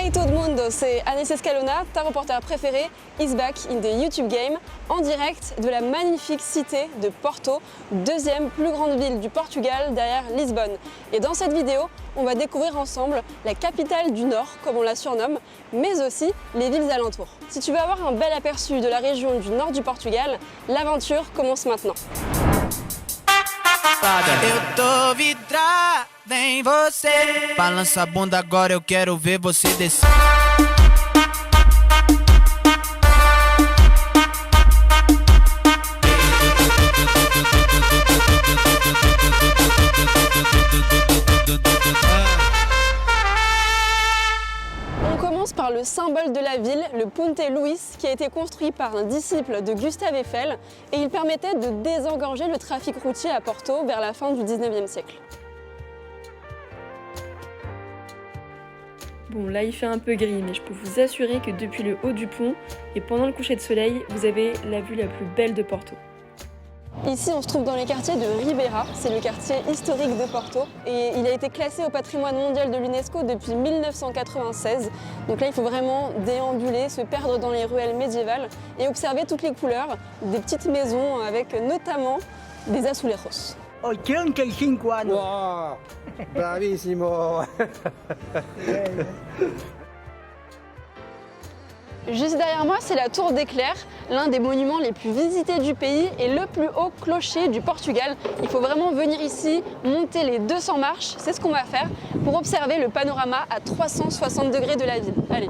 Hey tout le monde, c'est Anis Escalona, ta reporter préférée, is back in the YouTube game, en direct de la magnifique cité de Porto, deuxième plus grande ville du Portugal derrière Lisbonne. Et dans cette vidéo, on va découvrir ensemble la capitale du Nord, comme on la surnomme, mais aussi les villes alentours. Si tu veux avoir un bel aperçu de la région du nord du Portugal, l'aventure commence maintenant. Eu tô vidrada em você. Balança a bunda agora, eu quero ver você descer. On commence par le symbole de la ville, le Ponte Luís, qui a été construit par un disciple de Gustave Eiffel et il permettait de désengorger le trafic routier à Porto vers la fin du 19e siècle. Bon, là il fait un peu gris, mais je peux vous assurer que depuis le haut du pont et pendant le coucher de soleil, vous avez la vue la plus belle de Porto. Ici, on se trouve dans le quartier de Ribeira, c'est le quartier historique de Porto et il a été classé au patrimoine mondial de l'UNESCO depuis 1996. Donc là, il faut vraiment déambuler, se perdre dans les ruelles médiévales et observer toutes les couleurs des petites maisons avec notamment des azulejos. 85 anos. Wow, bravissimo. Juste derrière moi, c'est la Tour d'Éclair, l'un des monuments les plus visités du pays et le plus haut clocher du Portugal. Il faut vraiment venir ici, monter les 200 marches, c'est ce qu'on va faire, pour observer le panorama à 360 degrés de la ville. Allez.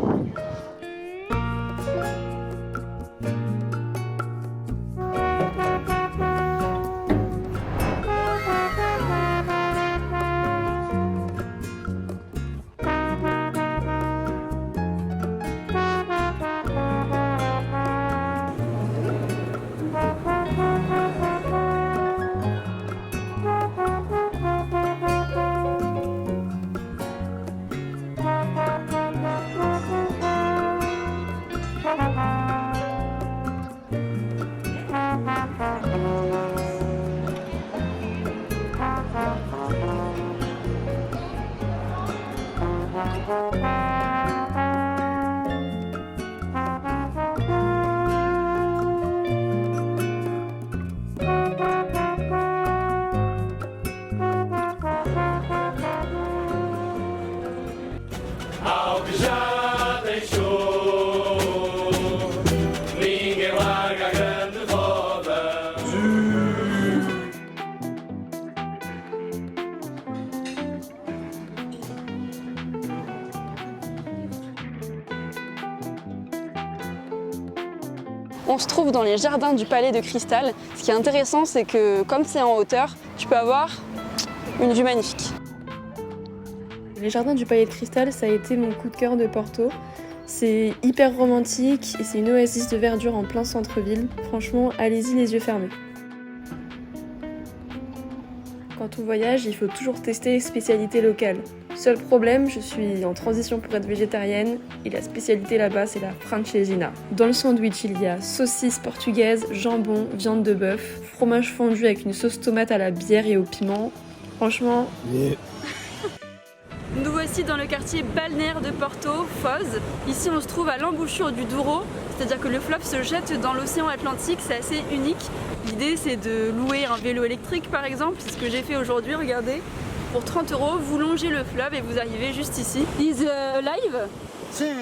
On se trouve dans les jardins du Palais de Cristal. Ce qui est intéressant, c'est que comme c'est en hauteur, tu peux avoir une vue magnifique. Les jardins du Palais de Cristal, ça a été mon coup de cœur de Porto. C'est hyper romantique et c'est une oasis de verdure en plein centre-ville. Franchement, allez-y les yeux fermés. Quand on voyage, il faut toujours tester les spécialités locales. Seul problème, je suis en transition pour être végétarienne et la spécialité là-bas, c'est la francesinha. Dans le sandwich, il y a saucisse portugaise, jambon, viande de bœuf, fromage fondu avec une sauce tomate à la bière et au piment. Franchement... Yeah. Nous voici dans le quartier balnéaire de Porto, Foz. Ici, on se trouve à l'embouchure du Douro, c'est-à-dire que le fleuve se jette dans l'océan Atlantique, c'est assez unique. L'idée, c'est de louer un vélo électrique, par exemple, c'est ce que j'ai fait aujourd'hui, regardez. Pour 30 €, vous longez le fleuve et vous arrivez juste ici. Is live? Sim.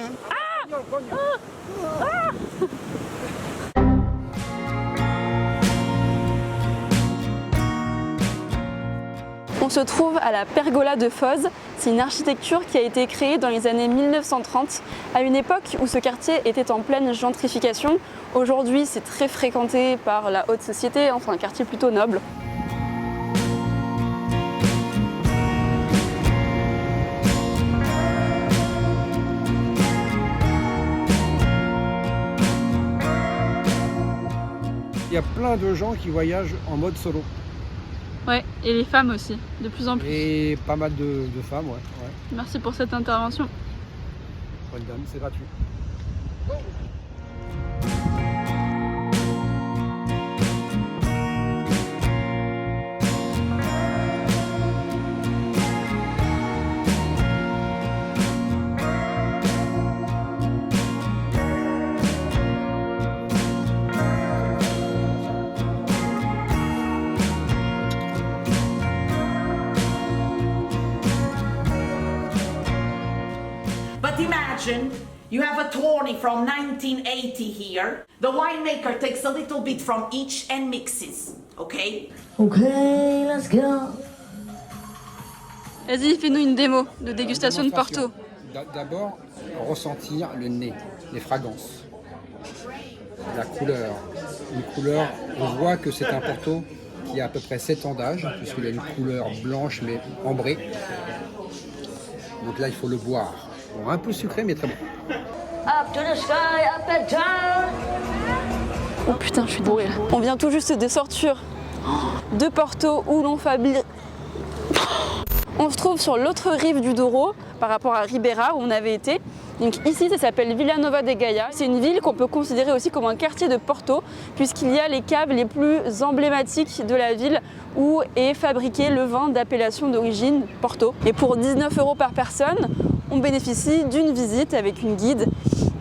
On se trouve à la Pergola de Foz. C'est une architecture qui a été créée dans les années 1930, à une époque où ce quartier était en pleine gentrification. Aujourd'hui, c'est très fréquenté par la haute société, enfin un quartier plutôt noble. Il y a plein de gens qui voyagent en mode solo. Ouais, et les femmes aussi, de plus en plus. Et pas mal de femmes, ouais. Merci pour cette intervention. Bonne dame, c'est gratuit. But imagine you have a tawny from 1980 here. The winemaker takes a little bit from each and mixes, okay? Okay, let's go. Vas-y, fais-nous une démo de dégustation de Porto. D'abord, ressentir le nez, les fragrances, la couleur. Une couleur, on voit que c'est un Porto qui a à peu près 7 ans d'âge, puisqu'il a une couleur blanche mais ambrée. Donc là, il faut le boire. Bon, un peu sucré, mais très bon. Up to the sky, up and down. Oh putain, je suis bourrée là. On vient tout juste de sortir de Porto où l'on fabrique. On se trouve sur l'autre rive du Douro par rapport à Ribeira où on avait été. Donc ici, ça s'appelle Vila Nova de Gaia. C'est une ville qu'on peut considérer aussi comme un quartier de Porto puisqu'il y a les caves les plus emblématiques de la ville où est fabriqué le vin d'appellation d'origine Porto. Et pour 19 € par personne, on bénéficie d'une visite avec une guide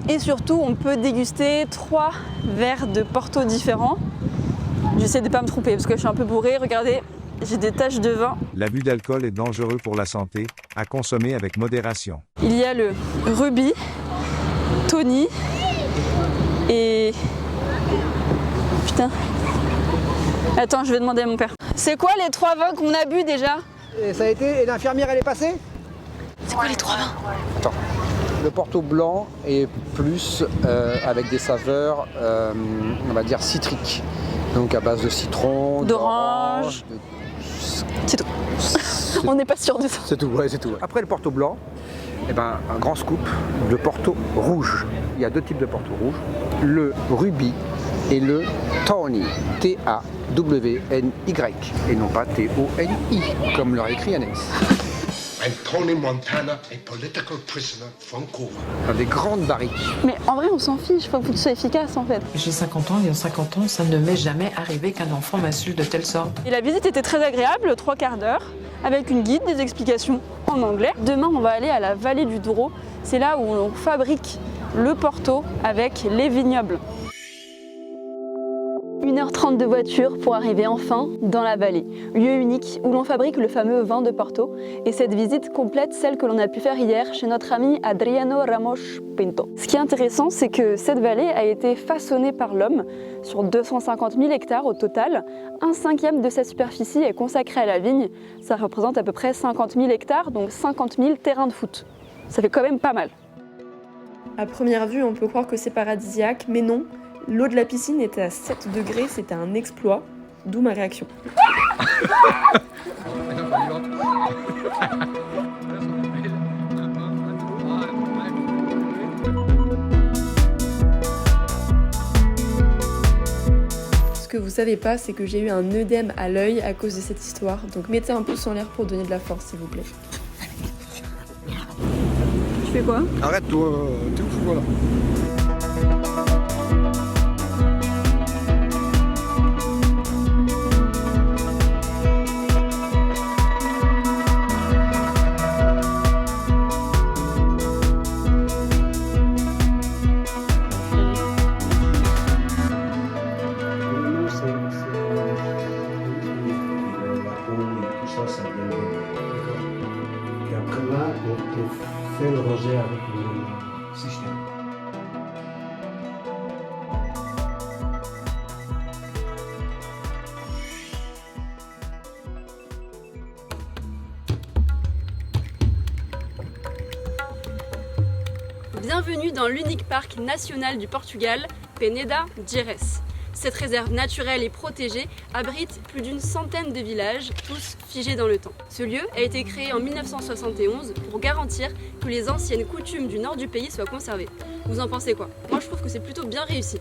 et surtout on peut déguster 3 verres de Porto différents. J'essaie de ne pas me tromper parce que je suis un peu bourrée, regardez, j'ai des taches de vin. L'abus d'alcool est dangereux pour la santé, à consommer avec modération. Il y a le Ruby, Tony et... Putain. Attends, je vais demander à mon père. C'est quoi les 3 vins qu'on a bu déjà? Et ça a été, et l'infirmière elle est passée? C'est quoi les 3 vins? Attends. Le Porto blanc est plus avec des saveurs, on va dire citriques. Donc à base de citron, d'orange. C'est tout. On n'est pas sûr de ça. C'est tout, ouais, c'est tout. Après le Porto blanc, eh ben, un grand scoop de Porto rouge. Il y a 2 types de Porto rouge. Le Ruby et le Tawny. T-A-W-N-Y. Et non pas T-O-N-I, comme l'aurait écrit Anaïs. I'm Tony Montana, a political prisoner from Cuba. Dans des grandes barriques. Mais en vrai, on s'en fiche, il faut que tout soit efficace en fait. J'ai 50 ans et en 50 ans, ça ne m'est jamais arrivé qu'un enfant m'insulte de telle sorte. Et la visite était très agréable, 3 quarts d'heure, avec une guide, des explications en anglais. Demain, on va aller à la vallée du Douro. C'est là où on fabrique le Porto avec les vignobles. 1h30 de voiture pour arriver enfin dans la vallée, lieu unique où l'on fabrique le fameux vin de Porto. Et cette visite complète celle que l'on a pu faire hier chez notre ami Adriano Ramos Pinto. Ce qui est intéressant, c'est que cette vallée a été façonnée par l'homme sur 250 000 hectares au total. 1/5 de sa superficie est consacrée à la vigne. Ça représente à peu près 50 000 hectares, donc 50 000 terrains de foot. Ça fait quand même pas mal. À première vue, on peut croire que c'est paradisiaque, mais non. L'eau de la piscine était à 7 degrés, c'était un exploit, d'où ma réaction. Ce que vous savez pas, c'est que j'ai eu un œdème à l'œil à cause de cette histoire, donc mettez un pouce en l'air pour donner de la force, s'il vous plaît. Tu fais quoi? Arrête-toi, t'es ouf, voilà. Et après là, on fait le rosé avec le système. Bienvenue dans l'unique parc national du Portugal, Peneda Gerês. Cette réserve naturelle et protégée abrite plus d'une centaine de villages, tous figés dans le temps. Ce lieu a été créé en 1971 pour garantir que les anciennes coutumes du nord du pays soient conservées. Vous en pensez quoi? Moi je trouve que c'est plutôt bien réussi.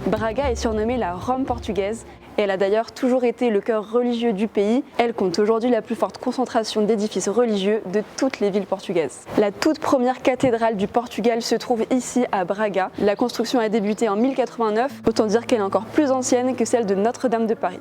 Braga est surnommée la Rome portugaise et elle a d'ailleurs toujours été le cœur religieux du pays. Elle compte aujourd'hui la plus forte concentration d'édifices religieux de toutes les villes portugaises. La toute première cathédrale du Portugal se trouve ici à Braga. La construction a débuté en 1089, autant dire qu'elle est encore plus ancienne que celle de Notre-Dame de Paris.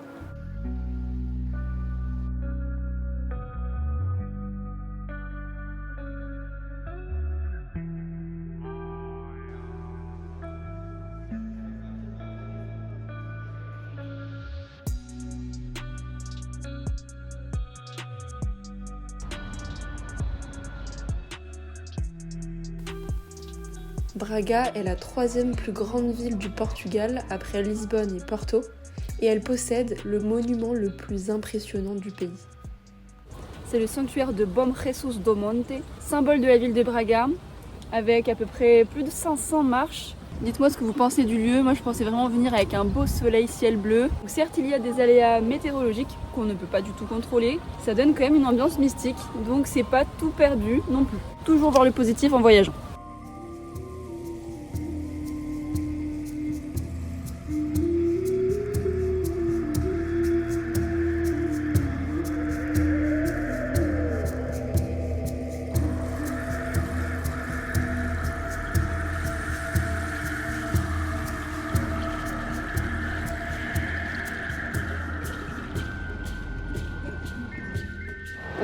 Braga est la troisième plus grande ville du Portugal après Lisbonne et Porto, et elle possède le monument le plus impressionnant du pays. C'est le sanctuaire de Bom Jesus do Monte, symbole de la ville de Braga, avec à peu près plus de 500 marches. Dites-moi ce que vous pensez du lieu. Moi je pensais vraiment venir avec un beau soleil, ciel bleu. Donc, certes il y a des aléas météorologiques qu'on ne peut pas du tout contrôler, ça donne quand même une ambiance mystique, donc c'est pas tout perdu non plus. Toujours voir le positif en voyageant.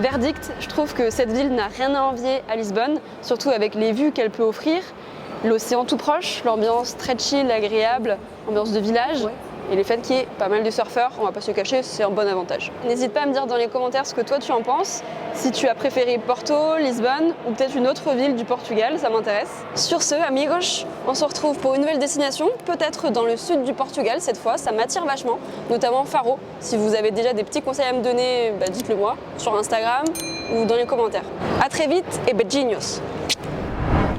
Verdict, je trouve que cette ville n'a rien à envier à Lisbonne, surtout avec les vues qu'elle peut offrir, l'océan tout proche, l'ambiance très chill, agréable, ambiance de village, et le fait qu'il y ait pas mal de surfeurs, on va pas se cacher, c'est un bon avantage. N'hésite pas à me dire dans les commentaires ce que toi tu en penses, si tu as préféré Porto, Lisbonne ou peut-être une autre ville du Portugal, ça m'intéresse. Sur ce, amigos, on se retrouve pour une nouvelle destination, peut-être dans le sud du Portugal cette fois, ça m'attire vachement, notamment Faro. Si vous avez déjà des petits conseils à me donner, dites-le moi sur Instagram ou dans les commentaires. A très vite et beijinhos.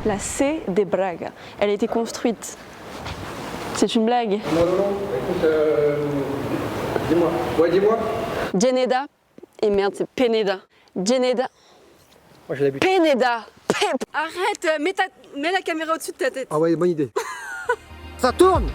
La C de Braga, elle a été construite. C'est une blague. Non, écoute, dis-moi. Ouais, dis-moi. Geneda. Et merde, c'est Peneda. Geneda. Moi j'ai l'habitude. Peneda. Arrête, mets la caméra au-dessus de ta tête. Ah ouais, bonne idée. Ça tourne!